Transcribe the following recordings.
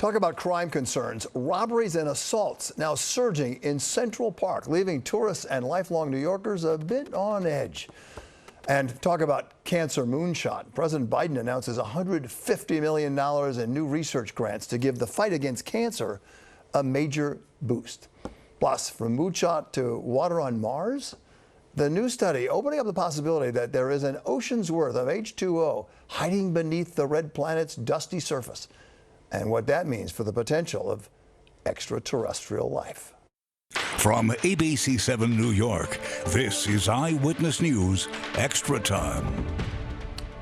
Talk about crime concerns. Robberies and assaults now surging in Central Park, leaving tourists and lifelong New Yorkers a bit on edge. And talk about cancer moonshot. President Biden announces $150 million in new research grants to give the fight against cancer a major boost. Plus, from moonshot to water on Mars, the new study opening up the possibility that there is an ocean's worth of H2O hiding beneath the red planet's dusty surface, and what that means for the potential of extraterrestrial life. From ABC-7 New York, this is Eyewitness News Extra Time.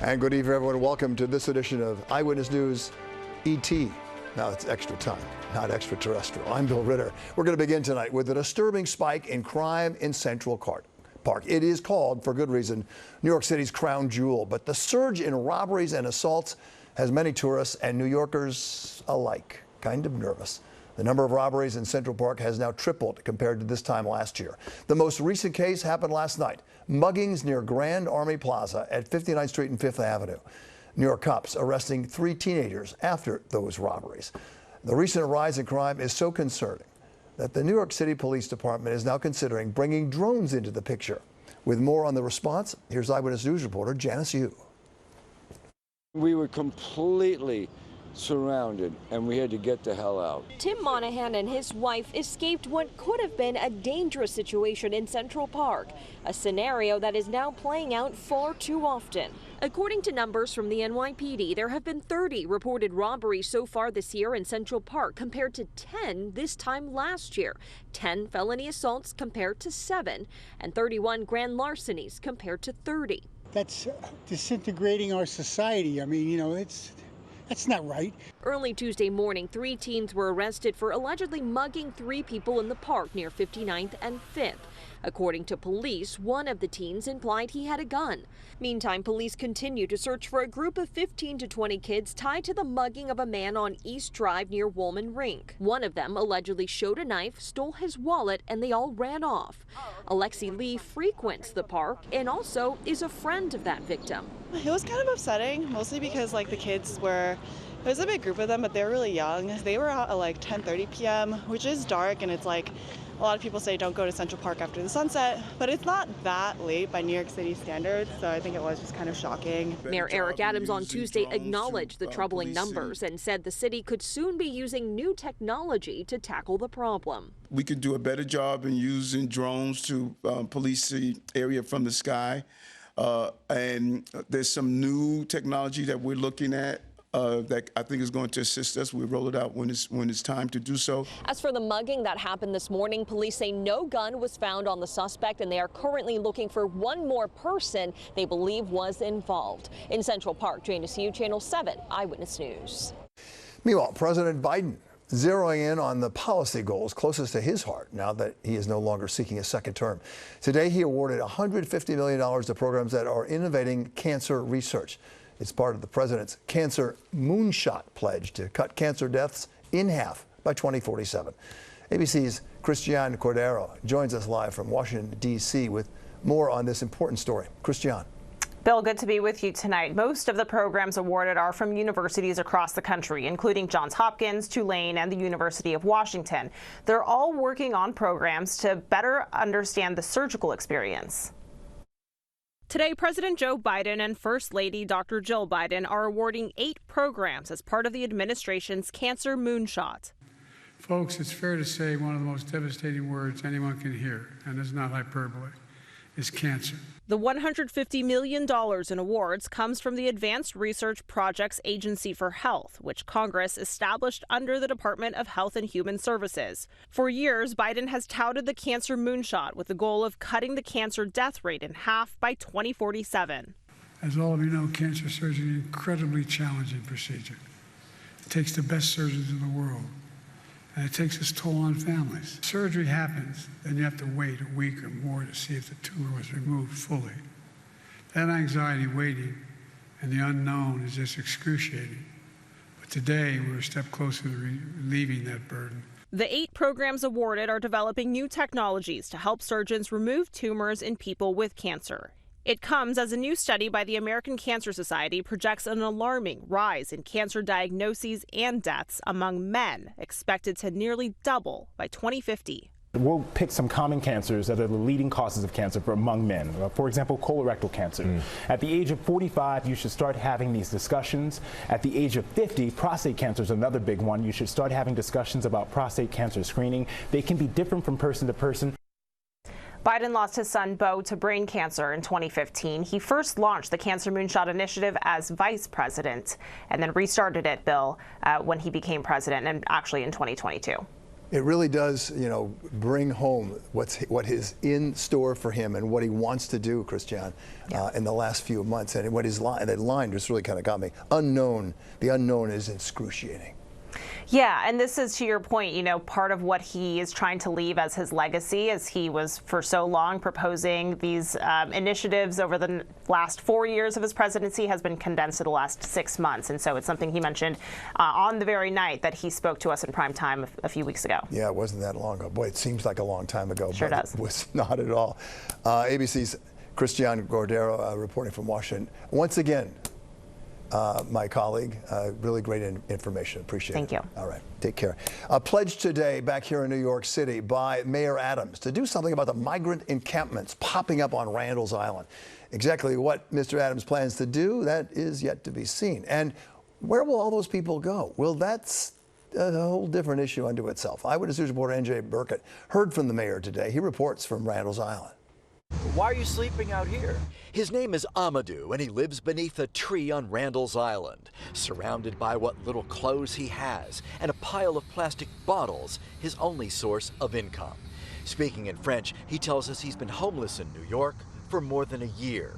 And good evening, everyone. Welcome to this edition of Eyewitness News ET. Now it's extra time, not extraterrestrial. I'm Bill Ritter. We're going to begin tonight with a disturbing spike in crime in Central Park. It is called, for good reason, New York City's crown jewel. But the surge in robberies and assaults has many tourists and New Yorkers alike kind of nervous. The number of robberies in Central Park has now tripled compared to this time last year. The most recent case happened last night. Muggings near Grand Army Plaza at 59th Street and 5th Avenue. New York cops arresting 3 teenagers after those robberies. The recent rise in crime is so concerning that the New York City Police Department is now considering bringing drones into the picture. With more on the response, here's Eyewitness News reporter Janice Yu. We were completely surrounded, and we had to get the hell out. Tim Monahan and his wife escaped what could have been a dangerous situation in Central Park, a scenario that is now playing out far too often. According to numbers from the NYPD, there have been 30 reported robberies so far this year in Central Park compared to 10 this time last year, 10 felony assaults compared to 7, and 31 grand larcenies compared to 30. That's disintegrating our society. I mean, you know, that's not right. Early Tuesday morning, 3 teens were arrested for allegedly mugging 3 people in the park near 59th and 5th. According to police, one of the teens implied he had a gun. Meantime, police continue to search for a group of 15 to 20 kids tied to the mugging of a man on East Drive near Woolman Rink. One of them allegedly showed a knife, stole his wallet, and they all ran off. Alexi Lee frequents the park and also is a friend of that victim. It was kind of upsetting, mostly because the kids were, there was a big group of them, but they were really young. They were out at 10:30 p.m., which is dark, and it's a lot of people say don't go to Central Park after the sunset, but it's not that late by New York City standards, so I think it was just kind of shocking. Mayor Eric Adams on Tuesday acknowledged the troubling numbers and said the city could soon be using new technology to tackle the problem. We could do a better job in using drones to police the area from the sky. And there's some new technology that we're looking at that I think is going to assist us. We roll it out when it's time to do so. As for the mugging that happened this morning, police say no gun was found on the suspect, and they are currently looking for one more person they believe was involved. In Central Park, Janice Yu, Channel 7 Eyewitness News. Meanwhile, President Biden zeroing in on the policy goals closest to his heart now that he is no longer seeking a second term. Today, he awarded $150 million to programs that are innovating cancer research. It's part of the president's Cancer Moonshot pledge to cut cancer deaths in half by 2047. ABC's Christiane Cordero joins us live from Washington, D.C. with more on this important story. Christiane. Bill, good to be with you tonight. Most of the programs awarded are from universities across the country, including Johns Hopkins, Tulane, and the University of Washington. They're all working on programs to better understand the surgical experience. Today, President Joe Biden and First Lady Dr. Jill Biden are awarding 8 programs as part of the administration's Cancer Moonshot. Folks, it's fair to say one of the most devastating words anyone can hear, and it's not hyperbole, is cancer. The $150 million in awards comes from the Advanced Research Projects Agency for Health, which Congress established under the Department of Health and Human Services. For years, Biden has touted the Cancer Moonshot with the goal of cutting the cancer death rate in half by 2047. As all of you know, cancer surgery is an incredibly challenging procedure. It takes the best surgeons in the world, and it takes its toll on families. Surgery happens, then you have to wait a week or more to see if the tumor was removed fully. That anxiety waiting and the unknown is just excruciating. But today, we're a step closer to relieving that burden. The 8 programs awarded are developing new technologies to help surgeons remove tumors in people with cancer. It comes as a new study by the American Cancer Society projects an alarming rise in cancer diagnoses and deaths among men, expected to nearly double by 2050. We'll pick some common cancers that are the leading causes of cancer among men. For example, colorectal cancer. At the age of 45, you should start having these discussions. At the age of 50, prostate cancer is another big one. You should start having discussions about prostate cancer screening. They can be different from person to person. Biden lost his son, Beau, to brain cancer in 2015. He first launched the Cancer Moonshot initiative as vice president and then restarted it, Bill, when he became president, and actually in 2022. It really does, bring home what is in store for him and what he wants to do, Christian, in the last few months. And what that line just really kind of got me. The unknown is excruciating. Yeah, and this is, to your point, part of what he is trying to leave as his legacy, as he was for so long proposing these initiatives over the last 4 years of his presidency has been condensed to the last 6 months. And so it's something he mentioned on the very night that he spoke to us in prime time a few weeks ago. Yeah, it wasn't that long ago. Boy, it seems like a long time ago. Sure but does. It was not at all. ABC's Christian Cordero reporting from Washington. Once again, my colleague, really great information. Appreciate it. Thank you. All right, take care. A pledge today back here in New York City by Mayor Adams to do something about the migrant encampments popping up on Randall's Island. Exactly what Mr. Adams plans to do, that is yet to be seen. And where will all those people go? Well, that's a whole different issue unto itself. Eyewitness News reporter N.J. Burkett heard from the mayor today. He reports from Randall's Island. Why are you sleeping out here? His name is Amadou, and he lives beneath a tree on Randall's Island, surrounded by what little clothes he has and a pile of plastic bottles, his only source of income. Speaking in French, he tells us he's been homeless in New York for more than a year.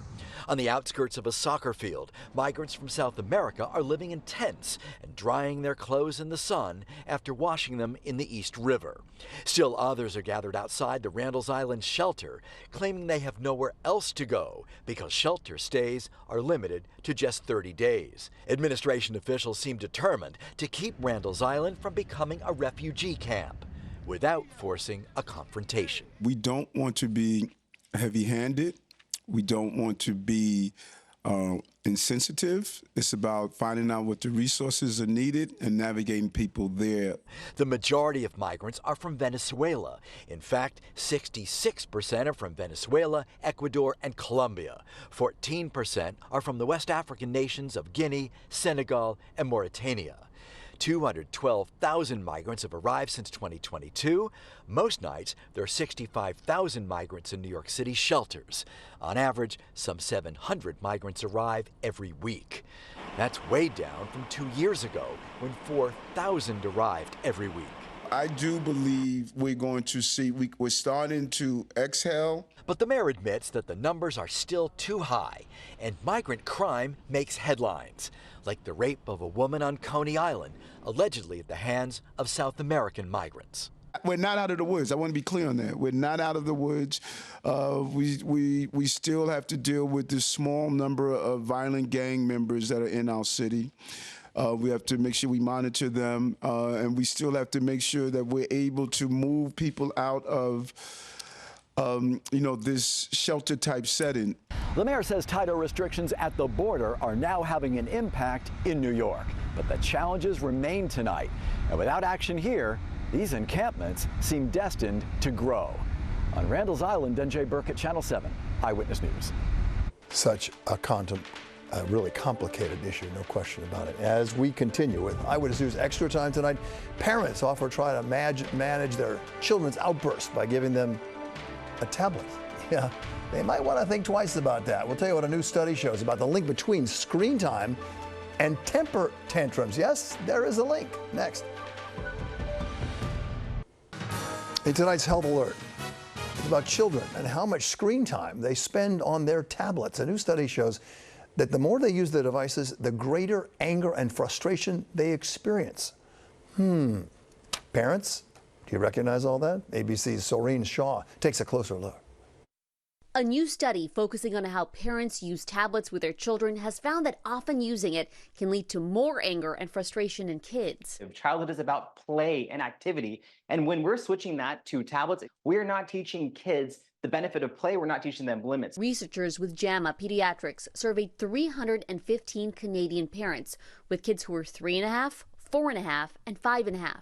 On the outskirts of a soccer field, migrants from South America are living in tents and drying their clothes in the sun after washing them in the East River. Still others are gathered outside the Randall's Island shelter, claiming they have nowhere else to go because shelter stays are limited to just 30 days. Administration officials seem determined to keep Randall's Island from becoming a refugee camp without forcing a confrontation. We don't want to be heavy-handed. We don't want to be insensitive. It's about finding out what the resources are needed and navigating people there. The majority of migrants are from Venezuela. In fact, 66% are from Venezuela, Ecuador, and Colombia. 14% are from the West African nations of Guinea, Senegal, and Mauritania. 212,000 migrants have arrived since 2022. Most nights, there are 65,000 migrants in New York City shelters. On average, some 700 migrants arrive every week. That's way down from 2 years ago, when 4,000 arrived every week. I do believe we're going to see, we're starting to exhale. But the mayor admits that the numbers are still too high, and migrant crime makes headlines, like the rape of a woman on Coney Island, allegedly at the hands of South American migrants. We're not out of the woods. I want to be clear on that. We're not out of the woods. We still have to deal with this small number of violent gang members that are in our city. We have to make sure we monitor them, and we still have to make sure that we're able to move people out of this shelter-type setting. The mayor says tighter restrictions at the border are now having an impact in New York. But the challenges remain tonight. And without action here, these encampments seem destined to grow. On Randall's Island, N.J. Burkett, Channel 7, Eyewitness News. Such a really complicated issue, no question about it. As we continue with Eyewitness News Extra Time tonight, parents often try to manage their children's outbursts by giving them a tablet. Yeah, they might want to think twice about that. We'll tell you what a new study shows about the link between screen time and temper tantrums. Yes, there is a link. Next. In tonight's Health Alert, it's about children and how much screen time they spend on their tablets. A new study shows that the more they use the devices, the greater anger and frustration they experience. Parents, do you recognize all that? ABC's Soreen Shaw takes a closer look. A new study focusing on how parents use tablets with their children has found that often using it can lead to more anger and frustration in kids. Childhood is about play and activity, and when we're switching that to tablets, we're not teaching kids the benefit of play. We're not teaching them limits. Researchers with JAMA Pediatrics surveyed 315 Canadian parents with kids who were 3.5, 4.5, and 5.5.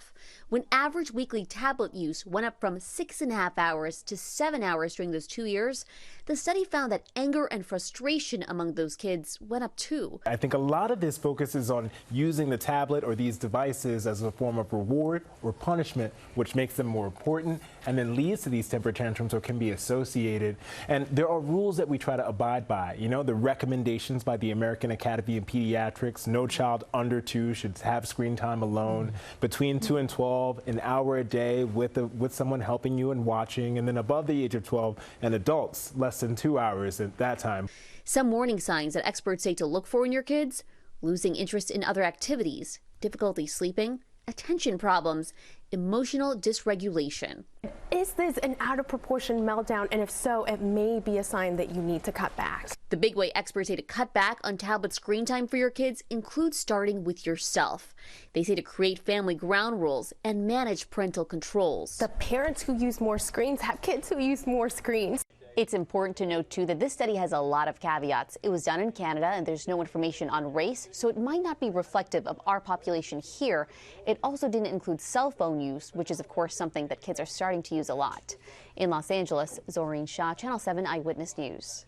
When average weekly tablet use went up from 6.5 hours to 7 hours during those 2 years, the study found that anger and frustration among those kids went up too. I think a lot of this focuses on using the tablet or these devices as a form of reward or punishment, which makes them more important and then leads to these temper tantrums or can be associated. And there are rules that we try to abide by. You know, the recommendations by the American Academy of Pediatrics: no child under 2 should have screen time alone. Between 2 and 12, an hour a day with someone helping you and watching. And then above the age of 12, and adults, less than 2 hours at that time. Some warning signs that experts say to look for in your kids: losing interest in other activities, difficulty sleeping, attention problems, emotional dysregulation. Is this an out of proportion meltdown? And if so, it may be a sign that you need to cut back. The big way experts say to cut back on tablet screen time for your kids includes starting with yourself. They say to create family ground rules and manage parental controls. The parents who use more screens have kids who use more screens. It's important to note, too, that this study has a lot of caveats. It was done in Canada, and there's no information on race, so it might not be reflective of our population here. It also didn't include cell phone use, which is, of course, something that kids are starting to use a lot. In Los Angeles, Zoreen Shah, Channel 7 Eyewitness News.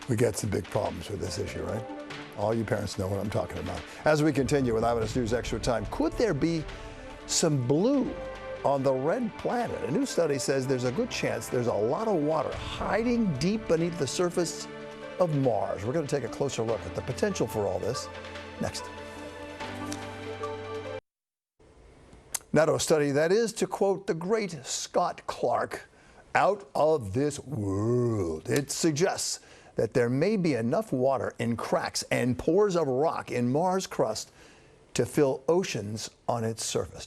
We got some big problems with this issue, right? All you parents know what I'm talking about. As we continue with Eyewitness News Extra Time, could there be some blue on the red planet? A new study says there's a good chance there's a lot of water hiding deep beneath the surface of Mars. We're going to take a closer look at the potential for all this next. Now to a study that is, to quote the great Scott Clark, out of this world. It suggests that there may be enough water in cracks and pores of rock in Mars' crust to fill oceans on its surface.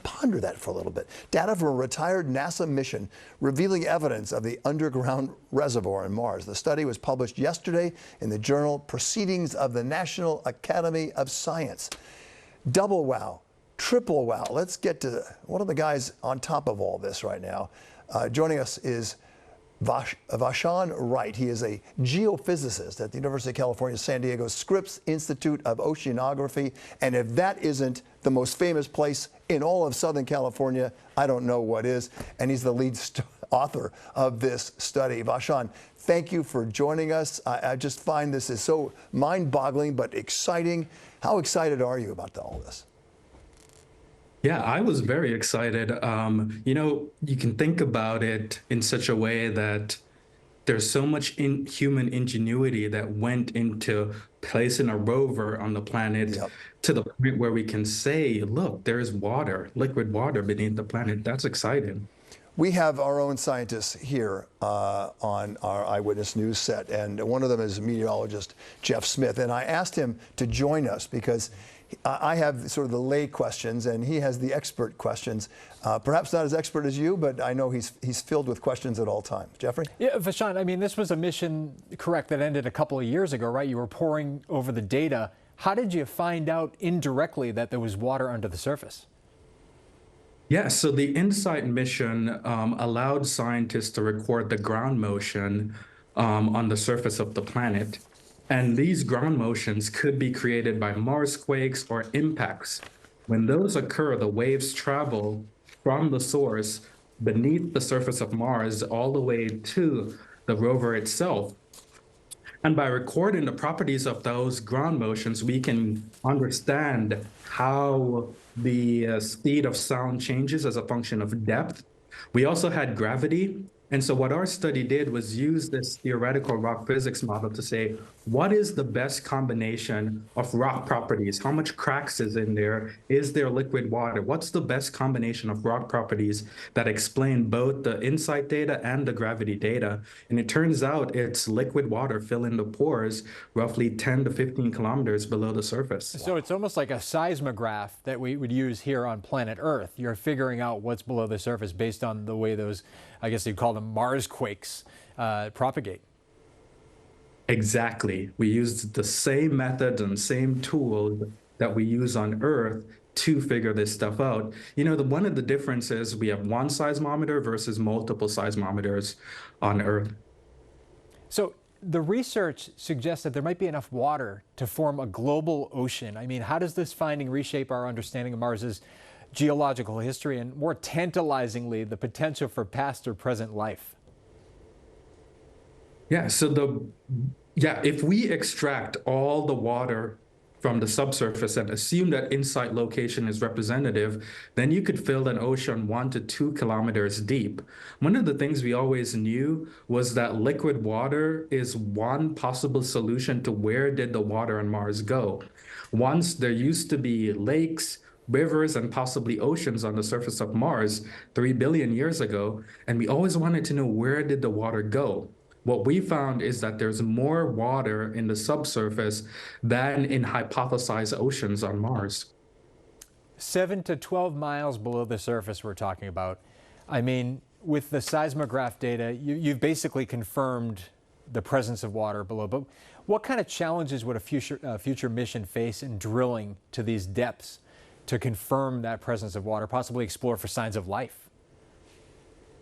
Ponder that for a little bit. Data from a retired NASA mission revealing evidence of the underground reservoir in Mars. The study was published yesterday in the journal Proceedings of the National Academy of Science. Double wow, triple wow. Let's get to one of the guys on top of all this right now. Joining us is Vashan Wright. He is a geophysicist at the University of California, San Diego Scripps Institute of Oceanography. And if that isn't the most famous place in all of Southern California, I don't know what is. And he's the lead author of this study. Vashan, thank you for joining us. I just find this is so mind-boggling but exciting. How excited are you about all this? Yeah, I was very excited. You know, you can think about it in such a way that there's so much human ingenuity that went into placing a rover on the planet to the point where we can say, look, there is water, liquid water beneath the planet. That's exciting. We have our own scientists here on our Eyewitness News set, and one of them is meteorologist Jeff Smith. And I asked him to join us because I have sort of the lay questions, and he has the expert questions. Perhaps not as expert as you, but I know he's filled with questions at all times. Jeffrey? Yeah, Vashan, I mean, this was a mission, correct, that ended a couple of years ago, right? You were poring over the data. How did you find out indirectly that there was water under the surface? Yeah, so the InSight mission allowed scientists to record the ground motion on the surface of the planet. And these ground motions could be created by Mars quakes or impacts. When those occur, the waves travel from the source beneath the surface of Mars all the way to the rover itself. And by recording the properties of those ground motions, we can understand how the speed of sound changes as a function of depth. We also had gravity. And so what our study did was use this theoretical rock physics model to say, what is the best combination of rock properties? How much cracks is in there? Is there liquid water? What's the best combination of rock properties that explain both the InSight data and the gravity data? And it turns out it's liquid water filling the pores roughly 10 to 15 kilometers below the surface. So it's almost like a seismograph that we would use here on planet Earth. You're figuring out what's below the surface based on the way those, I guess you'd call them Mars quakes, propagate. Exactly. We used the same methods and same tools that we use on Earth to figure this stuff out. You know, one of the differences, we have one seismometer versus multiple seismometers on Earth. So the research suggests that there might be enough water to form a global ocean. I mean, how does this finding reshape our understanding of Mars's geological history and, more tantalizingly, the potential for past or present life? Yeah, so if we extract all the water from the subsurface and assume that in-site location is representative, then you could fill an ocean 1 to 2 kilometers deep. One of the things we always knew was that liquid water is one possible solution to where did the water on Mars go. Once there used to be lakes, rivers, and possibly oceans on the surface of Mars 3 billion years ago, and we always wanted to know where did the water go. What we found is that there's more water in the subsurface than in hypothesized oceans on Mars. 7 to 12 miles below the surface we're talking about. I mean, with the seismograph data, you've basically confirmed the presence of water below. But what kind of challenges would a future mission face in drilling to these depths to confirm that presence of water, possibly explore for signs of life?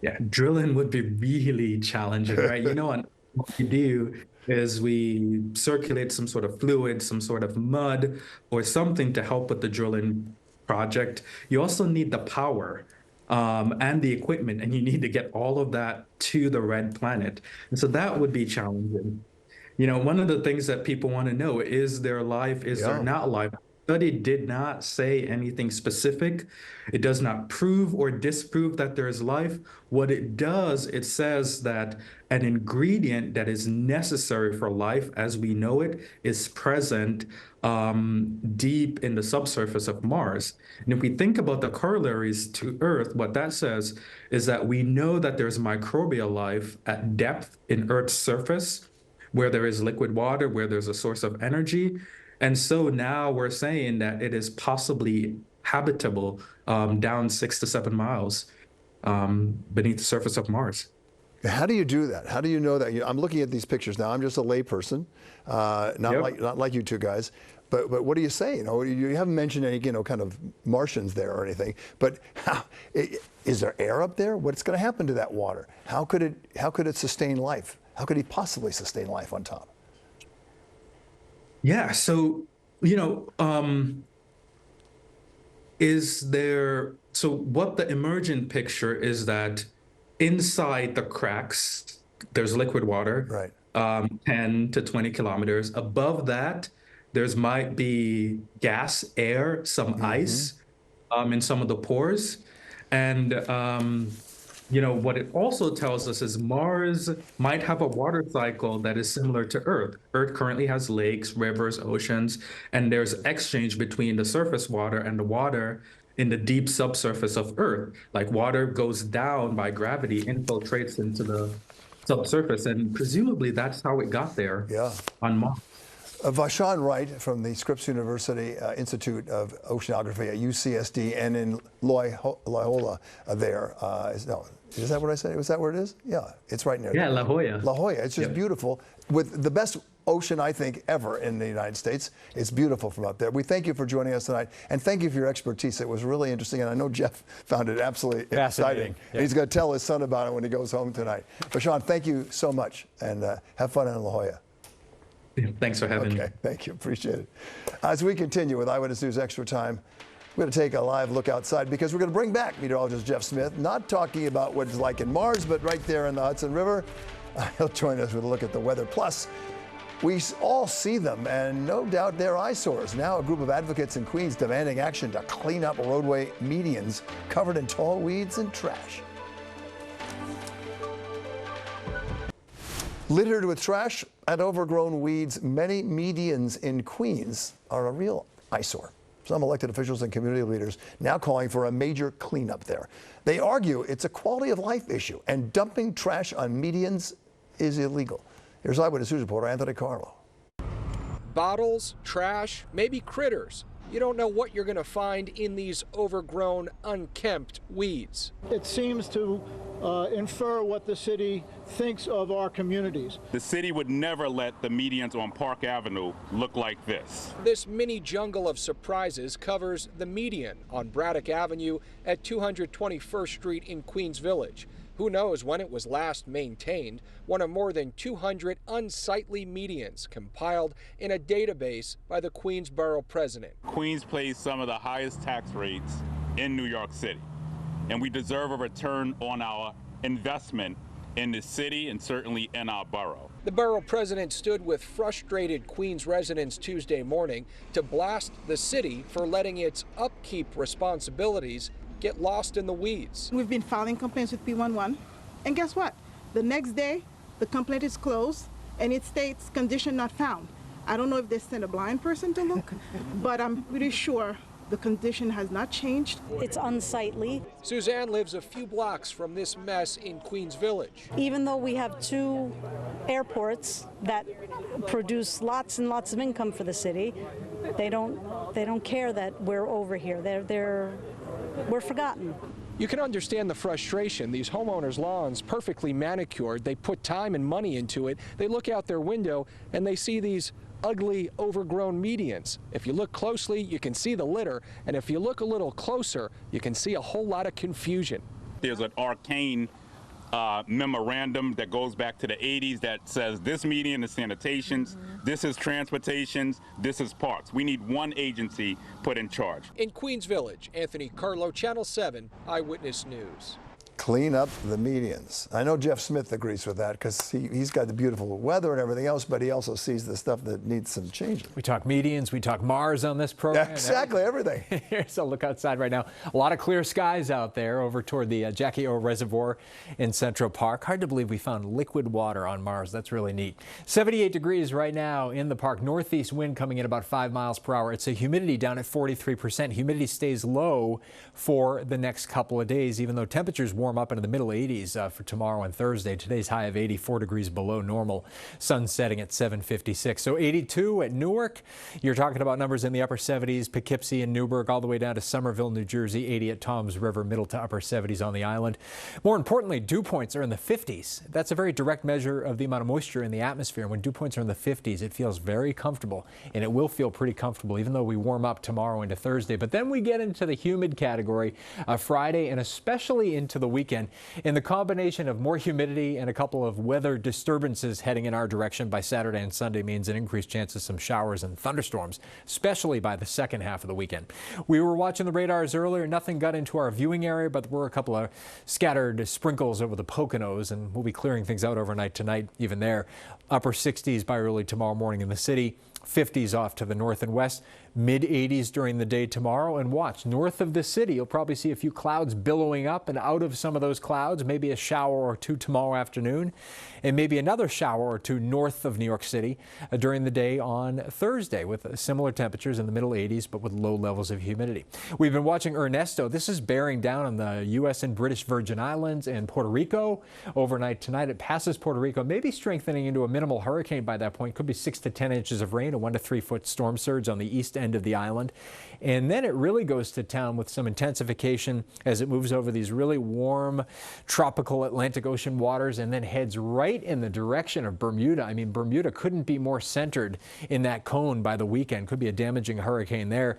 Yeah, drilling would be really challenging, right? You know, what we do is we circulate some sort of fluid, some sort of mud or something to help with the drilling project. You also need the power and the equipment, and you need to get all of that to the red planet. And so that would be challenging. You know, one of the things that people want to know, is there life, is there not life? The study did not say anything specific. It does not prove or disprove that there is life. What it does, it says that an ingredient that is necessary for life as we know it is present deep in the subsurface of Mars. And if we think about the corollaries to Earth, what that says is that we know that there's microbial life at depth in Earth's surface, where there is liquid water, where there's a source of energy. And so now we're saying that it is possibly habitable down 6 to 7 miles beneath the surface of Mars. How do you do that? How do you know that? I'm looking at these pictures now. I'm just a layperson, not like you two guys. But what do you say? You know, you haven't mentioned any kind of Martians there or anything. But is there air up there? What's going to happen to that water? How could it sustain life? How could it possibly sustain life on top? Yeah, so, you know, so what the emergent picture is that inside the cracks, there's liquid water, right? 10 to 20 kilometers. Above that, there's might be gas, air, some ice in some of the pores. And, you know, what it also tells us is Mars might have a water cycle that is similar to Earth. Earth currently has lakes, rivers, oceans, and there's exchange between the surface water and the water in the deep subsurface of Earth. Like water goes down by gravity, infiltrates into the subsurface, and presumably that's how it got there on Mars. Vashon Wright from the Scripps University Institute of Oceanography at UCSD and in Loyola there. Is that what I said? Was that where it is? Yeah, it's right near there. La Jolla. La Jolla. It's just beautiful, with the best ocean, I think, ever in the United States. It's beautiful from up there. We thank you for joining us tonight, and thank you for your expertise. It was really interesting, and I know Jeff found it absolutely exciting. And he's going to tell his son about it when he goes home tonight. Vashon, thank you so much, and have fun in La Jolla. Thanks for having me. Okay, thank you. Appreciate it. As we continue with Eyewitness News Extra Time, we're going to take a live look outside because we're going to bring back meteorologist Jeff Smith, not talking about what it's like in Mars, but right there in the Hudson River. He'll join us with a look at the weather. Plus, we all see them, and no doubt they're eyesores. Now a group of advocates in Queens demanding action to clean up roadway medians covered in tall weeds and trash. Littered with trash and overgrown weeds, many medians in Queens are a real eyesore. Some elected officials and community leaders now calling for a major cleanup there. They argue it's a quality of life issue and dumping trash on medians is illegal. Here's Eyewitness News reporter Anthony Carlo. Bottles, trash, maybe critters. you don't know what you're going to find in these overgrown, unkempt weeds. It seems to infer what the city thinks of our communities. The city would never let the medians on Park Avenue look like this. This mini jungle of surprises covers the median on Braddock Avenue at 221st Street in Queens Village. Who knows when it was last maintained? One of more than 200 unsightly medians compiled in a database by the Queens Borough president. Queens pays some of the highest tax rates in New York City, and we deserve a return on our investment in the city and certainly in our borough. The borough president stood with frustrated Queens residents Tuesday morning to blast the city for letting its upkeep responsibilities get lost in the weeds. We've been filing complaints with P11, and guess what? The next day, the complaint is closed and it states condition not found. I don't know if they sent a blind person to look, but I'm pretty sure the condition has not changed. It's unsightly. Suzanne lives a few blocks from this mess in Queens Village. Even though we have 2 airports that produce lots and lots of income for the city, they don't care that we're over here. We're forgotten. You can understand the frustration. These homeowners' lawns, perfectly manicured, they put time and money into it. They look out their window and they see these ugly, overgrown medians. If you look closely, you can see the litter, and if you look a little closer, you can see a whole lot of confusion. There's an arcane memorandum that goes back to the 80s that says this median is sanitations, this is transportations, this is parks. We need one agency put in charge. In Queens Village, Anthony Carlo, Channel 7, Eyewitness News. Clean up the medians. I know Jeff Smith agrees with that because he's got the beautiful weather and everything else, but he also sees the stuff that needs some changes. We talk medians, we talk Mars on this program. Yeah, exactly, everything. Here's a look outside right now. A lot of clear skies out there over toward the Jackie O Reservoir in Central Park. Hard to believe we found liquid water on Mars. That's really neat. 78 degrees right now in the park. Northeast wind coming in about 5 miles per hour. It's a humidity down at 43%. Humidity stays low for the next couple of days, even though temperatures warm up into the middle 80s for tomorrow and Thursday. Today's high of 84 degrees below normal. Sun setting at 7:56. So 82 at Newark. You're talking about numbers in the upper 70s, Poughkeepsie and Newburgh, all the way down to Somerville, New Jersey. 80 at Toms River, middle to upper 70s on the island. More importantly, dew points are in the 50s. That's a very direct measure of the amount of moisture in the atmosphere. When dew points are in the 50s, it feels very comfortable, and it will feel pretty comfortable even though we warm up tomorrow into Thursday. But then we get into the humid category Friday and especially into the weekend. In the combination of more humidity and a couple of weather disturbances heading in our direction by Saturday and Sunday means an increased chance of some showers and thunderstorms, especially by the second half of the weekend. We were watching the radars earlier. Nothing got into our viewing area, but there were a couple of scattered sprinkles over the Poconos, and we'll be clearing things out overnight tonight, even there. Upper 60s by early tomorrow morning in the city. 50s off to the north and west, mid 80s during the day tomorrow. And watch, north of the city, you'll probably see a few clouds billowing up, and out of some of those clouds, maybe a shower or two tomorrow afternoon, and maybe another shower or two north of New York City during the day on Thursday, with similar temperatures in the middle 80s, but with low levels of humidity. We've been watching Ernesto. This is bearing down on the U.S. and British Virgin Islands and Puerto Rico. Overnight tonight, it passes Puerto Rico, maybe strengthening into a minimal hurricane by that point. Could be 6 to 10 inches of rain, a 1 to 3 foot storm surge on the east end of the island. And then it really goes to town with some intensification as it moves over these really warm tropical Atlantic Ocean waters and then heads right in the direction of Bermuda. I mean, Bermuda couldn't be more centered in that cone by the weekend. Could be a damaging hurricane there.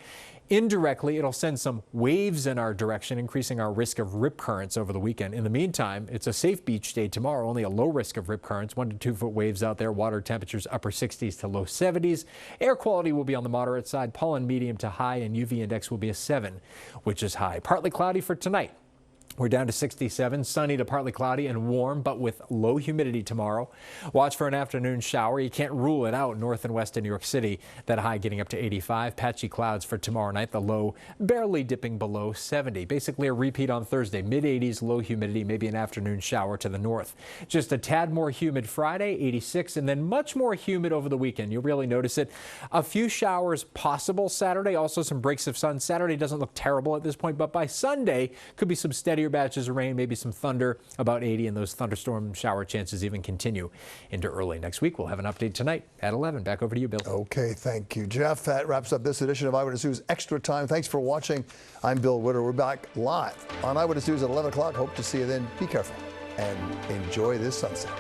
Indirectly, it'll send some waves in our direction, increasing our risk of rip currents over the weekend. In the meantime, it's a safe beach day tomorrow, only a low risk of rip currents, 1 to 2 foot waves out there, water temperatures upper 60s to low 70s. Air quality will be on the moderate side, pollen medium to high, and UV index will be a 7, which is high. Partly cloudy for tonight. We're down to 67, sunny to partly cloudy and warm, but with low humidity tomorrow. Watch for an afternoon shower. You can't rule it out north and west of New York City. That high getting up to 85. Patchy clouds for tomorrow night. The low barely dipping below 70. Basically a repeat on Thursday. Mid-80s, low humidity, maybe an afternoon shower to the north. Just a tad more humid Friday, 86, and then much more humid over the weekend. You'll really notice it. A few showers possible Saturday. Also some breaks of sun. Saturday doesn't look terrible at this point, but by Sunday could be some steadier clear batches of rain, maybe some thunder, about 80, and those thunderstorm shower chances even continue into early next week. We'll have an update tonight at 11. Back over to you, Bill. Okay, thank you, Jeff. That wraps up this edition of Eyewitness News Extra Time. Thanks for watching. I'm Bill Witter. We're back live on Eyewitness News at 11 o'clock. Hope to see you then. Be careful and enjoy this sunset.